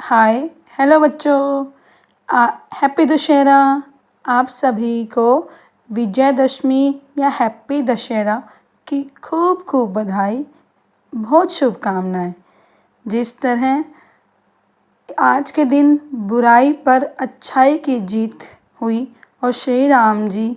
Hi hello बच्चों, happy Dussehra. आप सभी को विजयदशमी या हैप्पी दशहरा की खूब खूब बधाई, बहुत शुभकामनाएं। जिस तरह आज के दिन बुराई पर अच्छाई की जीत हुई और श्री राम जी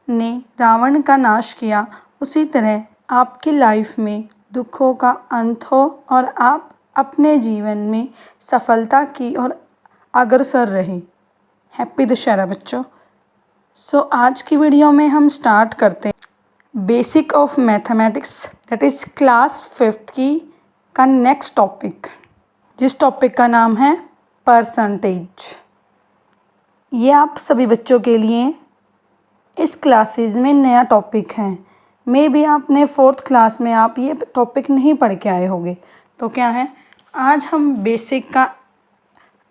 ने रावण का नाश किया, उसी तरह आपकी लाइफ में दुखों का अंत हो और आप अपने जीवन में सफलता की ओर अग्रसर रहे। हैप्पी दशहरा बच्चों। आज की वीडियो में हम स्टार्ट करते हैं basic of mathematics, that is class 5th की का नेक्स्ट टॉपिक, जिस टॉपिक का नाम है परसेंटेज। ये आप सभी बच्चों के लिए इस क्लासेस में नया टॉपिक है। मे बी आपने 4th क्लास में आप ये टॉपिक नहीं पढ़ के आए होंगे। तो क्या है, आज हम बेसिक का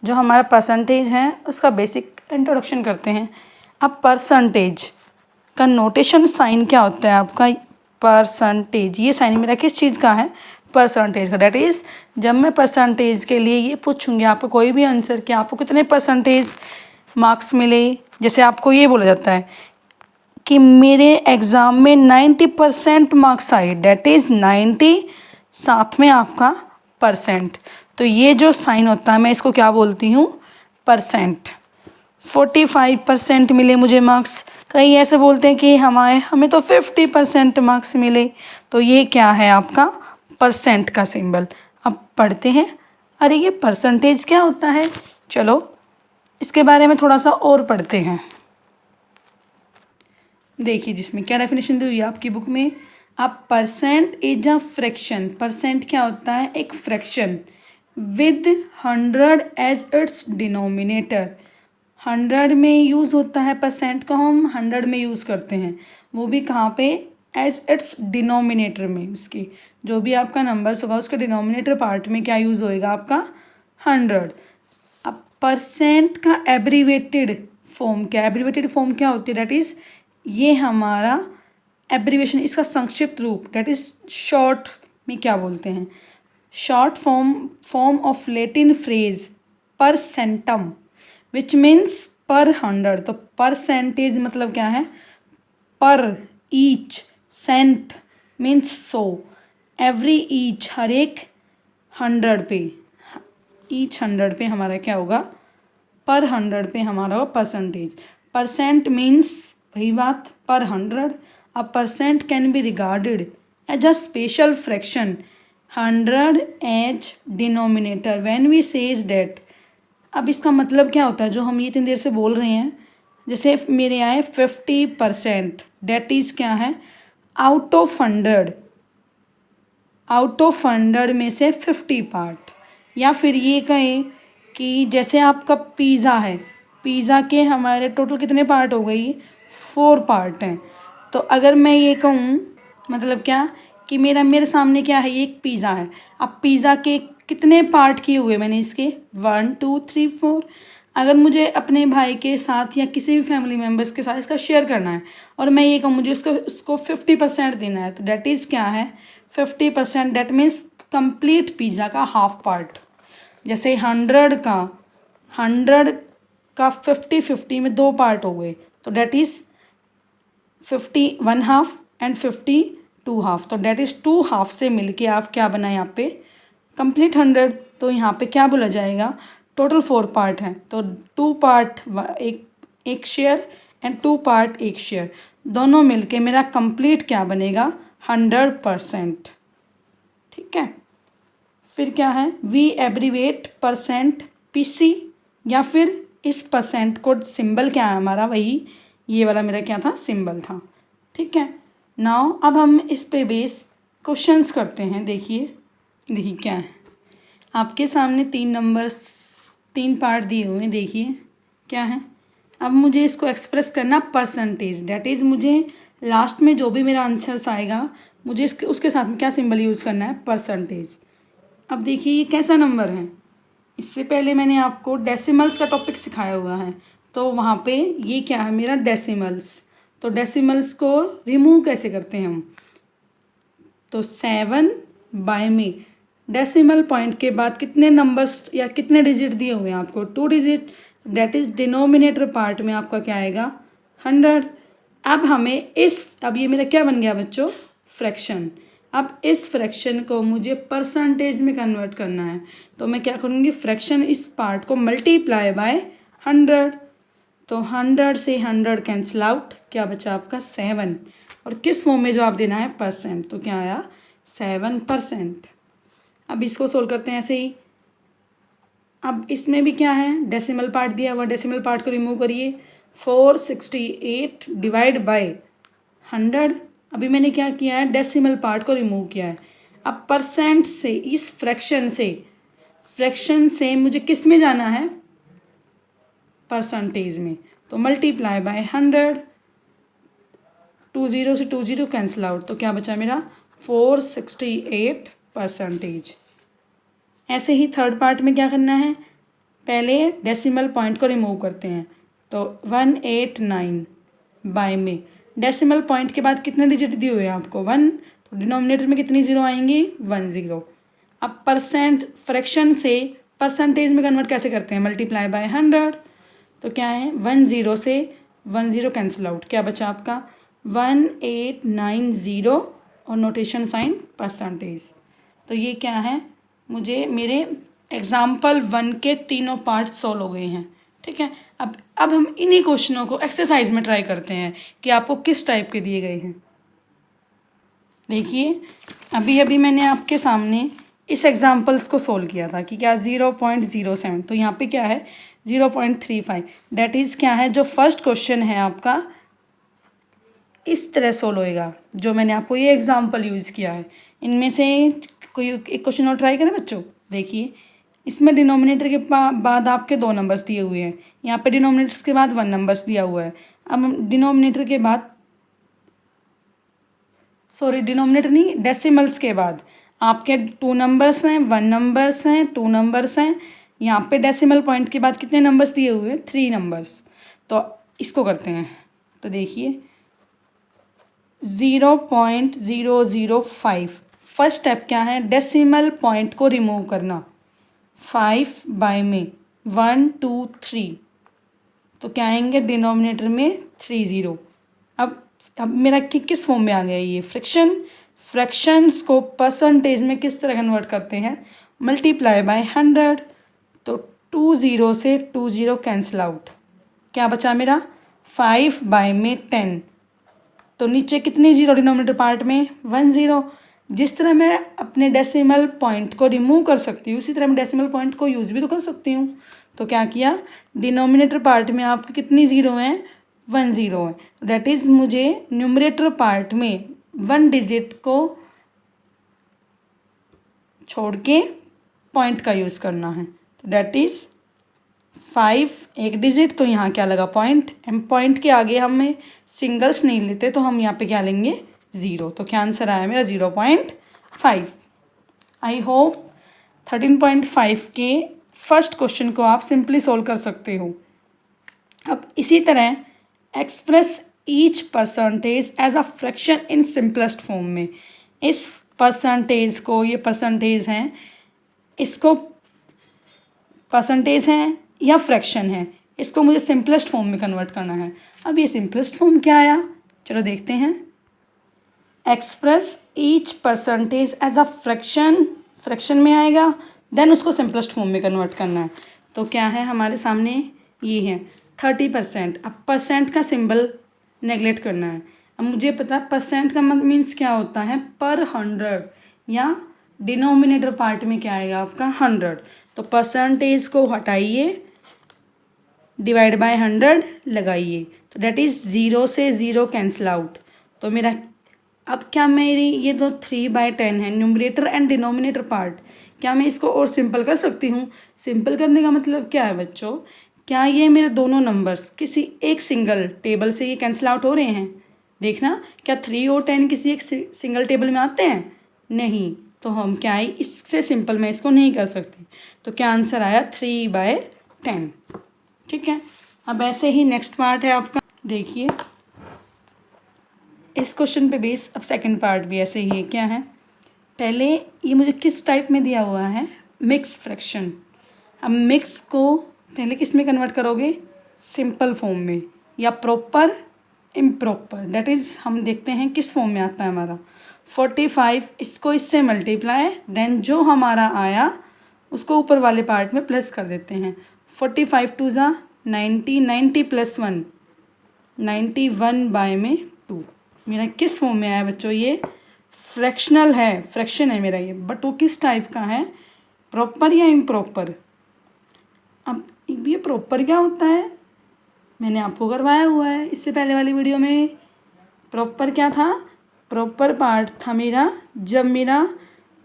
जो हमारा परसेंटेज है उसका बेसिक इंट्रोडक्शन करते हैं। अब परसेंटेज का नोटेशन साइन क्या होता है आपका? परसेंटेज, ये साइन मेरा किस चीज़ का है? परसेंटेज का। डैट इज़ जब मैं परसेंटेज के लिए ये पूछूंगी आपको कोई भी आंसर कि आपको कितने परसेंटेज मार्क्स मिले, जैसे आपको ये बोला जाता है कि मेरे एग्ज़ाम में 90% मार्क्स आए, डैट इज़ 90 साथ में आपका परसेंट। तो ये जो साइन होता है मैं इसको क्या बोलती हूँ? परसेंट। 45% मिले मुझे मार्क्स, कई ऐसे बोलते हैं कि हमें तो 50% मार्क्स मिले, तो ये क्या है आपका? परसेंट का सिंबल। अब पढ़ते हैं, अरे ये परसेंटेज क्या होता है, चलो इसके बारे में थोड़ा सा और पढ़ते हैं। देखिए जिसमें क्या डेफिनेशन दी हुई है आपकी बुक में। अब percent is a fraction. Percent क्या होता है? एक fraction with 100 as its denominator. 100 में यूज़ होता है परसेंट को, हम 100 में यूज़ करते हैं, वो भी कहाँ पे? एज इट्स डिनोमिनेटर में। उसकी जो भी आपका नंबर्स होगा उसके डिनोमिनेटर पार्ट में क्या यूज़ होएगा आपका? 100। अब परसेंट का एब्रीवेटेड फॉर्म क्या? एब्रीवेटेड फॉर्म क्या होती है? डैट इज़ ये हमारा एब्रीवेशन, इसका संक्षिप्त रूप, डैट इज़ शॉर्ट में क्या बोलते हैं? Short form of Latin phrase percentum which means per 100। तो परसेंटेज मतलब क्या है? Per, each, cent means 100, every each, हर एक 100 पे, ईच 100 पे हमारा क्या होगा? पर 100 पे हमारा होगा परसेंटेज। परसेंट मीन्स वही बात, पर 100। A percent can be regarded as a special fraction 100 as denominator when we says that. अब इसका मतलब क्या होता है जो हम ये इतनी देर से बोल रहे हैं? जैसे मेरे आए 50%, डैट इज़ क्या है? आउट ऑफ 100, आउट ऑफ 100 में से 50 पार्ट। या फिर ये कहें कि जैसे आपका पिज़्ज़ा है, पिज़्ज़ा के हमारे टोटल कितने पार्ट हो गई? 4 पार्ट हैं। तो अगर मैं ये कहूँ, मतलब क्या कि मेरे सामने क्या है? ये एक पिज़्ज़ा है। अब पिज़्ज़ा के कितने पार्ट किए हुए मैंने इसके? 1 2 3 4। अगर मुझे अपने भाई के साथ या किसी भी फैमिली मेम्बर्स के साथ इसका शेयर करना है और मैं ये कहूँ मुझे उसको 50% देना है, तो डैट इज़ क्या है? 50%, डैट मीन्स कंप्लीट पिज़्ज़ा का हाफ पार्ट। जैसे 100 का 50-50 में 2 पार्ट हो गए, तो that is 50 1 half and 50 2 half. तो डैट इज़ 2 हाफ से मिलके आप क्या बनाए यहाँ पे? कंप्लीट 100। तो यहाँ पे क्या बोला जाएगा? टोटल 4 पार्ट हैं, तो 2 पार्ट एक शेयर एंड 2 पार्ट एक शेयर, दोनों मिलके मेरा कंप्लीट क्या बनेगा? 100%। ठीक है। फिर क्या है? वी एब्रीवेट परसेंट पीसी, या फिर इस परसेंट को सिंबल क्या है हमारा? वही ये वाला मेरा क्या था? सिंबल था। ठीक है। नाउ अब हम इस पे बेस क्वेश्चंस करते हैं। देखिए क्या है आपके सामने 3 नंबर 3 पार्ट दिए हुए हैं। देखिए क्या है, अब मुझे इसको एक्सप्रेस करना परसेंटेज, डैट इज़ मुझे लास्ट में जो भी मेरा आंसर्स आएगा मुझे उसके साथ में क्या सिंबल यूज़ करना है? परसेंटेज। अब देखिए ये कैसा नंबर है? इससे पहले मैंने आपको डेसिमल्स का टॉपिक सिखाया हुआ है, तो वहाँ पे ये क्या है मेरा? डेसिमल्स। तो डेसिमल्स को रिमूव कैसे करते हैं हम? तो 7 बाय में डेसिमल पॉइंट के बाद कितने नंबर्स या कितने डिजिट दिए हुए हैं आपको, 2 digit, that is denominator part में आपका क्या आएगा 100। अब ये मेरा क्या बन गया बच्चों, फ्रैक्शन। अब इस फ्रैक्शन को मुझे परसेंटेज में कन्वर्ट करना है, तो मैं क्या करूँगी, फ्रैक्शन इस पार्ट को मल्टीप्लाई बाय 100। तो 100 से 100 कैंसिल आउट, क्या बचा आपका 7। और किस फॉर्म में जवाब देना है, परसेंट, तो क्या आया 7%। अब इसको सोल्व करते हैं ऐसे ही। अब इसमें भी क्या है, डेसिमल पार्ट दिया हुआ, डेसिमल पार्ट को रिमूव करिए। 468 डिवाइड बाय 100। अभी मैंने क्या किया है, डेसिमल पार्ट को रिमूव किया है। अब परसेंट से, इस फ्रैक्शन से मुझे किस में जाना है, परसेंटेज में, तो मल्टीप्लाई बाय 100। 20 से 20 कैंसिल आउट, तो क्या बचा मेरा 468%। ऐसे ही थर्ड पार्ट में क्या करना है, पहले डेसिमल पॉइंट को रिमूव करते हैं, तो 189 बाय में डेसिमल पॉइंट के बाद कितने डिजिट दिए हुए हैं आपको 1, तो डिनोमिनेटर में कितनी जीरो आएंगी 10 जीरो। अब परसेंट फ्रैक्शन से परसेंटेज में कन्वर्ट कैसे करते हैं, मल्टीप्लाई बाय 100, तो क्या है 10 से 10 कैंसिल आउट, क्या बचा आपका 1890 और नोटेशन साइन परसेंटेज। तो ये क्या है, मुझे मेरे एग्जाम्पल 1 के तीनों पार्ट सॉल्व हो गए हैं। ठीक है, अब हम इन्हीं क्वेश्चनों को एक्सरसाइज में ट्राई करते हैं कि आपको किस टाइप के दिए गए हैं। देखिए, अभी मैंने आपके सामने इस एग्जाम्पल्स को सोल्व किया था कि क्या 0.07, तो यहाँ पे क्या है 0.35, डेट इज़ क्या है, जो फर्स्ट क्वेश्चन है आपका इस तरह सोल्व होएगा, जो मैंने आपको ये एग्जाम्पल यूज़ किया है। इनमें से कोई एक क्वेश्चन और ट्राई करें बच्चों। देखिए, इसमें डिनोमिनेटर के बाद आपके 2 नंबर्स दिए हुए हैं, यहाँ पे डिनोमिनेटर्स के बाद 1 नंबर्स दिया हुआ है। अब डिनोमिनेटर के बाद, सॉरी डिनोमिनेटर नहीं, डेसिमल्स के बाद आपके 2 नंबर्स हैं, 1 नंबर्स हैं, 2 नंबर्स हैं। यहाँ पे डेसिमल पॉइंट के बाद कितने नंबर्स दिए हुए हैं, 3 नंबर्स। तो इसको करते हैं, तो देखिए 0.005, फर्स्ट स्टेप क्या है, डेसिमल पॉइंट को रिमूव करना। 5 बाय में 1 2 3, तो क्या आएंगे डिनोमिनेटर में 30। अब मेरा किस फॉर्म में आ गया ये फ्रैक्शंस को परसेंटेज में किस तरह कन्वर्ट करते हैं, मल्टीप्लाई बाय 100। तो 20 से 20 कैंसिल आउट, क्या बचा मेरा 5 बाय में 10, तो नीचे कितनी जीरो डिनोमिनेटर पार्ट में 1 0। जिस तरह मैं अपने डेसिमल पॉइंट को रिमूव कर सकती हूँ, उसी तरह मैं डेसिमल पॉइंट को यूज़ भी तो कर सकती हूँ। तो क्या किया, डिनोमिनेटर पार्ट में आपके कितनी ज़ीरो हैं 1 0 है, डेट इज़ मुझे न्यूमरेटर पार्ट में 1 डिजिट को छोड़ के पॉइंट का यूज़ करना है, तो डेट इज़ 5 एक डिजिट, तो यहाँ क्या लगा पॉइंट, पॉइंट के आगे हमें सिंगल्स नहीं लेते, तो हम यहाँ पे क्या लेंगे 0। तो क्या आंसर आया मेरा 0.5। आई होप 13.5 के फर्स्ट क्वेश्चन को आप सिंपली सोल्व कर सकते हो। अब इसी तरह express each percentage as a fraction in simplest form में, इस परसेंटेज को, ये परसेंटेज हैं, इसको परसेंटेज हैं या फ्रैक्शन है, इसको मुझे सिंपलेस्ट फॉर्म में कन्वर्ट करना है। अब ये सिंपलेस्ट फॉर्म क्या आया, चलो देखते हैं। Express each percentage as a fraction में आएगा, देन उसको सिंपलेस्ट फॉर्म में कन्वर्ट करना है। तो क्या है हमारे सामने, ये है 30%। अब परसेंट का सिंबल नेगलेक्ट करना है। अब मुझे पता परसेंट का मीन्स क्या होता है, पर 100, या डिनोमिनेटर पार्ट में क्या आएगा आपका 100। तो परसेंटेज को हटाइए, डिवाइड बाय 100 लगाइए, तो डेट इज़ 0 से 0 कैंसिल आउट। तो मेरा अब क्या, मेरी ये तो 3/10 है न्यूमरेटर एंड डिनोमिनेटर पार्ट, क्या मैं इसको और सिंपल कर सकती हूँ। सिंपल करने का मतलब क्या है बच्चों, क्या ये मेरे दोनों नंबर्स किसी एक सिंगल टेबल से ये कैंसिल आउट हो रहे हैं, देखना, क्या 3 और 10 किसी एक सिंगल टेबल में आते हैं, नहीं। तो हम क्या है, इससे सिंपल मैं इसको नहीं कर सकती। तो क्या आंसर आया 3/10। ठीक है, अब ऐसे ही नेक्स्ट पार्ट है आपका, देखिए इस क्वेश्चन पे बेस अब सेकंड पार्ट भी ऐसे ही है, क्या है, पहले ये मुझे किस टाइप में दिया हुआ है, मिक्स फ्रैक्शन। अब मिक्स को पहले किस में कन्वर्ट करोगे, सिंपल फॉर्म में या प्रॉपर इम्प्रॉपर, डेट इज़ हम देखते हैं किस फॉर्म में आता है हमारा। 45 इसको इससे मल्टीप्लाई, देन जो हमारा आया उसको ऊपर वाले पार्ट में प्लस कर देते हैं। 45 टू ज़ा 90, 90 प्लस 1 91 बाय में 2। मेरा किस फॉर्म में आया बच्चों, ये फ्रैक्शनल है, फ्रैक्शन है मेरा ये, बट वो किस टाइप का है, प्रॉपर या इम्प्रॉपर। अब ये प्रॉपर क्या होता है, मैंने आपको करवाया हुआ है इससे पहले वाली वीडियो में। प्रॉपर क्या था, प्रॉपर पार्ट था मेरा जब मेरा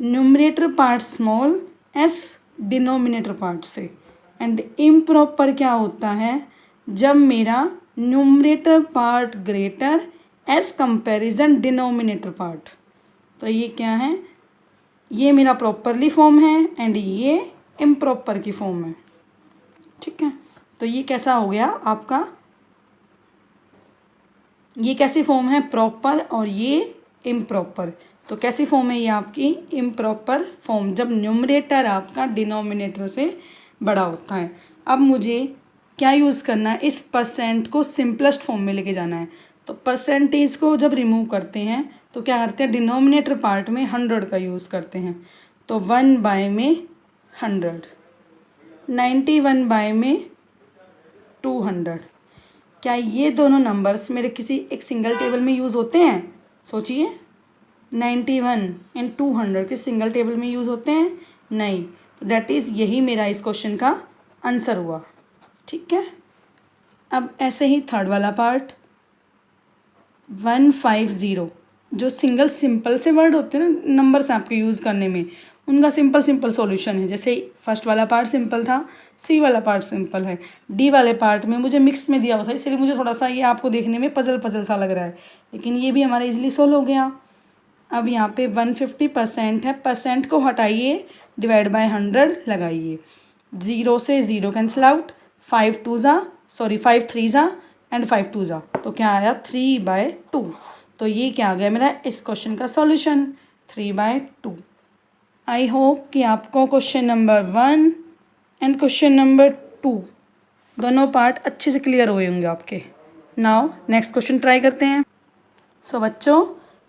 numerator part small, S denominator part से। एंड इम्प्रॉपर क्या होता है, जब मेरा numerator part greater S comparison denominator part. तो ये क्या है, ये मेरा प्रॉपरली फॉर्म है एंड ये इम्प्रॉपर की फॉर्म है। ठीक है, तो ये कैसा हो गया आपका, ये कैसी फॉर्म है, प्रॉपर, और ये इम्प्रॉपर। तो कैसी फॉर्म है ये आपकी, इम्प्रॉपर फॉर्म, जब न्यूमरेटर आपका डिनोमिनेटर से बड़ा होता है। अब मुझे क्या यूज़ करना है, इस परसेंट को सिंपलेस्ट फॉर्म में लेके जाना है। तो परसेंटेज को जब रिमूव करते हैं तो क्या करते हैं, डिनोमिनेटर पार्ट में 100 का यूज़ करते हैं। तो 1 बाय में 100, 91 बाय में 200। क्या ये दोनों नंबर्स मेरे किसी एक सिंगल टेबल में यूज़ होते हैं, सोचिए। 91 एंड 200 किस सिंगल टेबल में यूज़ होते हैं, नहीं। तो डैट इज़ यही मेरा इस क्वेश्चन का आंसर हुआ। ठीक है, अब ऐसे ही थर्ड वाला पार्ट 150, जो सिंगल सिंपल से वर्ड होते हैं ना नंबर्स आपके यूज़ करने में, उनका सिंपल सॉल्यूशन है। जैसे फर्स्ट वाला पार्ट सिंपल था, सी वाला पार्ट सिंपल है, डी वाले पार्ट में मुझे मिक्स में दिया हुआ था, इसलिए मुझे थोड़ा सा ये आपको देखने में पजल सा लग रहा है, लेकिन ये भी हमारा इजीली सोल्व हो गया। अब यहाँ पे 150% है, परसेंट को हटाइए, डिवाइड बाय 100 लगाइए, 0 से 0 कैंसिल आउट, 5 3 ज़ा एंड 5 2 ज़ा, तो क्या आया 3/2। तो ये क्या आ गया मेरा इस क्वेश्चन का सॉल्यूशन, 3/2। आई होप कि आपको question number 1 and question number 2 दोनों पार्ट अच्छे से क्लियर हुए होंगे आपके। नाउ नेक्स्ट क्वेश्चन ट्राई करते हैं। सो बच्चों,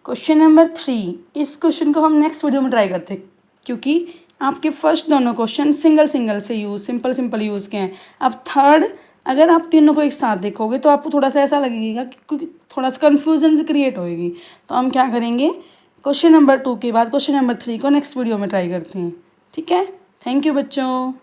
क्वेश्चन नंबर 3, इस क्वेश्चन को हम नेक्स्ट वीडियो में ट्राई करते हैं, क्योंकि आपके फर्स्ट दोनों क्वेश्चन सिंगल से सिंपल यूज़ के हैं। अब थर्ड, अगर आप तीनों को एक साथ देखोगे तो आपको थोड़ा सा ऐसा लगेगा क्योंकि थोड़ा सा कन्फ्यूजन से क्रिएट होएगी। तो हम क्या करेंगे, क्वेश्चन नंबर 2 के बाद क्वेश्चन नंबर 3 को नेक्स्ट वीडियो में ट्राई करते हैं। ठीक है, थैंक यू बच्चों।